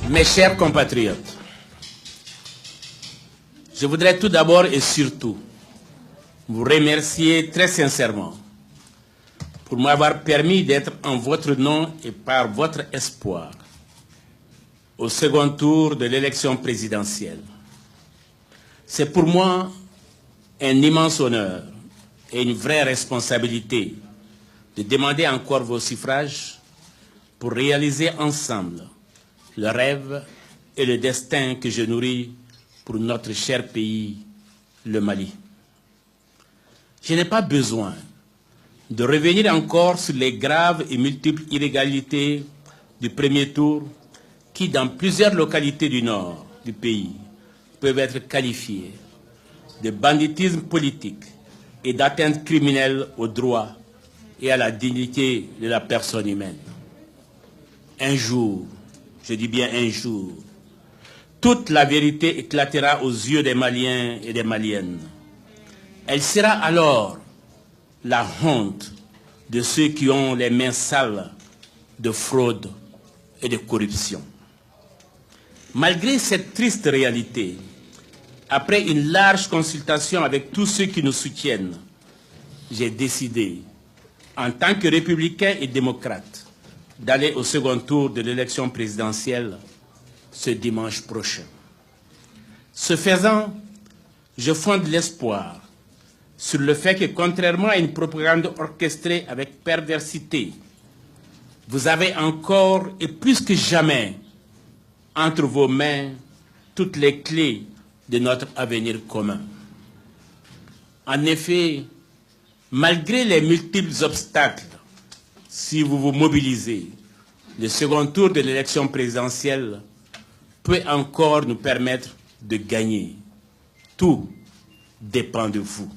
Mes chers compatriotes, je voudrais tout d'abord et surtout vous remercier très sincèrement pour m'avoir permis d'être en votre nom et par votre espoir au second tour de l'élection présidentielle. C'est pour moi un immense honneur et une vraie responsabilité de demander encore vos suffrages pour réaliser ensemble le rêve et le destin que je nourris pour notre cher pays, le Mali. Je n'ai pas besoin de revenir encore sur les graves et multiples illégalités du premier tour qui, dans plusieurs localités du nord du pays, peuvent être qualifiées de banditisme politique et d'atteinte criminelle aux droits et à la dignité de la personne humaine. Un jour, je dis bien un jour, toute la vérité éclatera aux yeux des Maliens et des Maliennes. Elle sera alors la honte de ceux qui ont les mains sales de fraude et de corruption. Malgré cette triste réalité, après une large consultation avec tous ceux qui nous soutiennent, j'ai décidé, en tant que républicain et démocrate, d'aller au second tour de l'élection présidentielle ce dimanche prochain. Ce faisant, je fonde l'espoir sur le fait que, contrairement à une propagande orchestrée avec perversité, vous avez encore et plus que jamais entre vos mains toutes les clés de notre avenir commun. En effet, malgré les multiples obstacles, si vous vous mobilisez, le second tour de l'élection présidentielle peut encore nous permettre de gagner. Tout dépend de vous.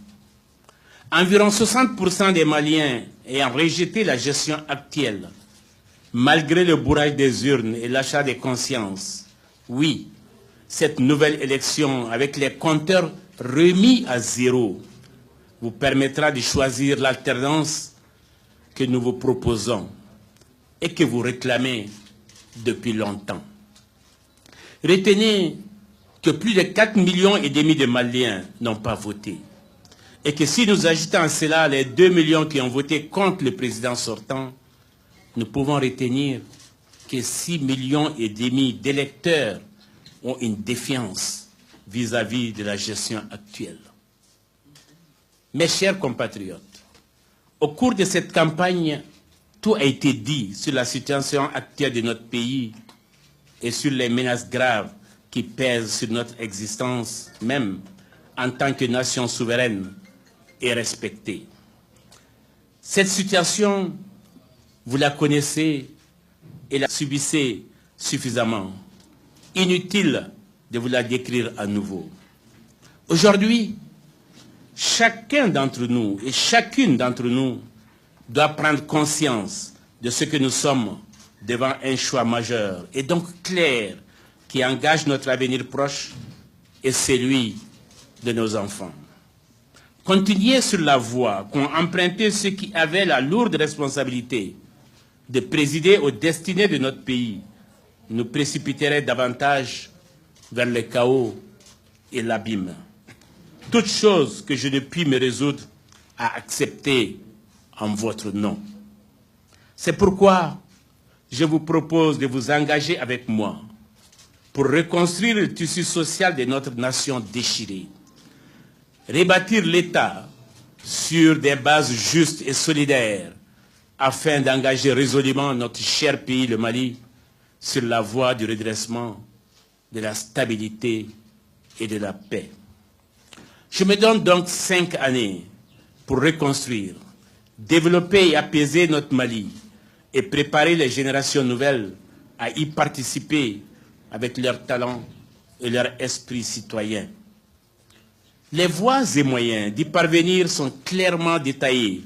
Environ 60% des Maliens ayant rejeté la gestion actuelle, malgré le bourrage des urnes et l'achat des consciences, oui, cette nouvelle élection avec les compteurs remis à zéro vous permettra de choisir l'alternance que nous vous proposons et que vous réclamez depuis longtemps. Retenez que plus de 4,5 millions de Maliens n'ont pas voté et que si nous ajoutons à cela les 2 millions qui ont voté contre le président sortant, nous pouvons retenir que 6,5 millions d'électeurs ont une défiance vis-à-vis de la gestion actuelle. Mes chers compatriotes, au cours de cette campagne, tout a été dit sur la situation actuelle de notre pays et sur les menaces graves qui pèsent sur notre existence, même en tant que nation souveraine et respectée. Cette situation, vous la connaissez et la subissez suffisamment. Inutile de vous la décrire à nouveau. Aujourd'hui, chacun d'entre nous et chacune d'entre nous doit prendre conscience de ce que nous sommes devant un choix majeur et donc clair qui engage notre avenir proche et celui de nos enfants. Continuer sur la voie qu'ont emprunté ceux qui avaient la lourde responsabilité de présider aux destinées de notre pays nous précipiterait davantage vers le chaos et l'abîme. Toute chose que je ne puis me résoudre à accepter en votre nom. C'est pourquoi je vous propose de vous engager avec moi pour reconstruire le tissu social de notre nation déchirée, rebâtir l'État sur des bases justes et solidaires afin d'engager résolument notre cher pays, le Mali, sur la voie du redressement, de la stabilité et de la paix. Je me donne donc 5 années pour reconstruire, développer et apaiser notre Mali et préparer les générations nouvelles à y participer avec leur talent et leur esprit citoyen. Les voies et moyens d'y parvenir sont clairement détaillés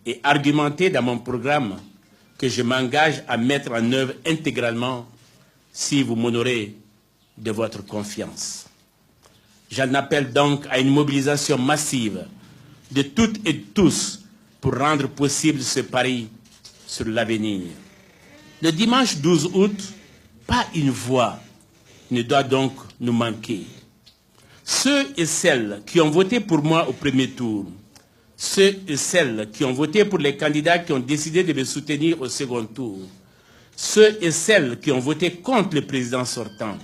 et argumentés dans mon programme que je m'engage à mettre en œuvre intégralement si vous m'honorez de votre confiance. J'en appelle donc à une mobilisation massive de toutes et de tous pour rendre possible ce pari sur l'avenir. Le dimanche 12 août, pas une voix ne doit donc nous manquer. Ceux et celles qui ont voté pour moi au premier tour, ceux et celles qui ont voté pour les candidats qui ont décidé de me soutenir au second tour, ceux et celles qui ont voté contre le président sortant,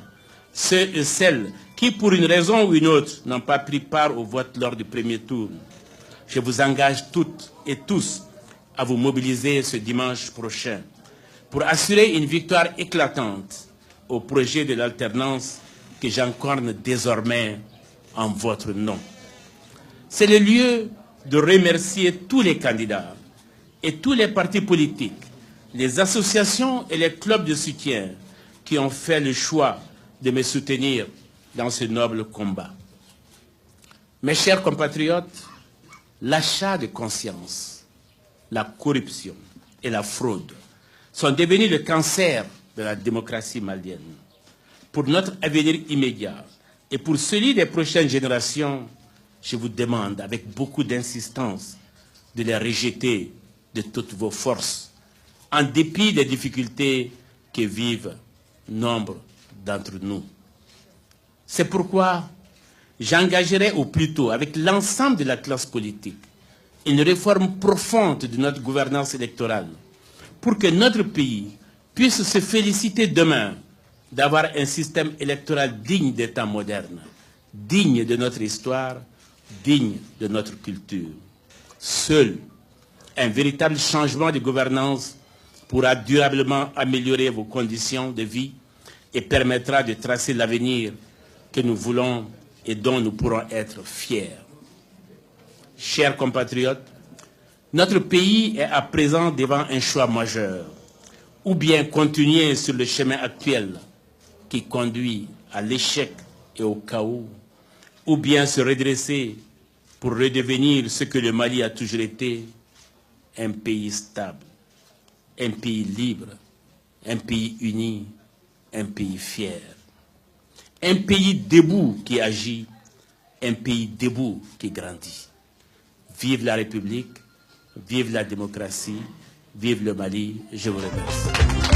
ceux et celles qui, pour une raison ou une autre, n'ont pas pris part au vote lors du premier tour. Je vous engage toutes et tous à vous mobiliser ce dimanche prochain pour assurer une victoire éclatante au projet de l'alternance que j'incarne désormais en votre nom. C'est le lieu de remercier tous les candidats et tous les partis politiques, les associations et les clubs de soutien qui ont fait le choix de me soutenir dans ce noble combat. Mes chers compatriotes, l'achat de conscience, la corruption et la fraude sont devenus le cancer de la démocratie malienne. Pour notre avenir immédiat et pour celui des prochaines générations, je vous demande avec beaucoup d'insistance de les rejeter de toutes vos forces, en dépit des difficultés que vivent nombre d'entre nous. C'est pourquoi j'engagerai au plus tôt, avec l'ensemble de la classe politique, une réforme profonde de notre gouvernance électorale pour que notre pays puisse se féliciter demain d'avoir un système électoral digne des temps modernes, digne de notre histoire, digne de notre culture. Seul un véritable changement de gouvernance pourra durablement améliorer vos conditions de vie et permettra de tracer l'avenir que nous voulons et dont nous pourrons être fiers. Chers compatriotes, notre pays est à présent devant un choix majeur, ou bien continuer sur le chemin actuel qui conduit à l'échec et au chaos, ou bien se redresser pour redevenir ce que le Mali a toujours été, un pays stable, un pays libre, un pays uni, un pays fier. Un pays debout qui agit, un pays debout qui grandit. Vive la République, vive la démocratie, vive le Mali, je vous remercie.